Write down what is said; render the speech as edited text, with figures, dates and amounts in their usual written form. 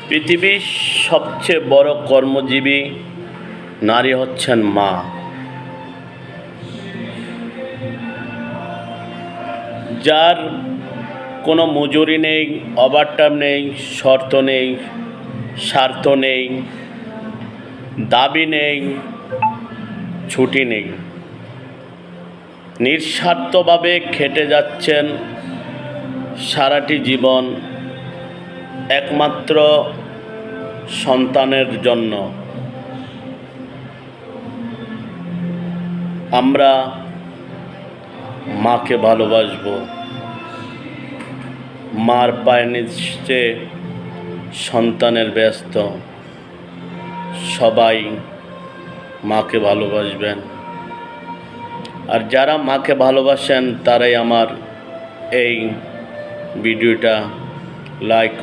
পৃথিবীর সবচেয়ে বড় কর্মজীবী নারী হচ্ছেন মা। যার কোনো মজুরি নেই, ওভারটাইম নেই, শর্ত নেই, স্বার্থ নেই, দাবি নেই, ছুটি নেই, নিঃস্বার্থভাবে খেটে যাচ্ছেন সারাটি জীবন একমাত্র সন্তানের জন্য। আমরা মাকে ভালোবাসবো। মার পায়ের নিচে সন্তানের ব্যস্ত। সবাই মাকে ভালোবাসবেন। আর যারা মাকে ভালোবাসেন তারাই আমার এই ভিডিওটা লাইক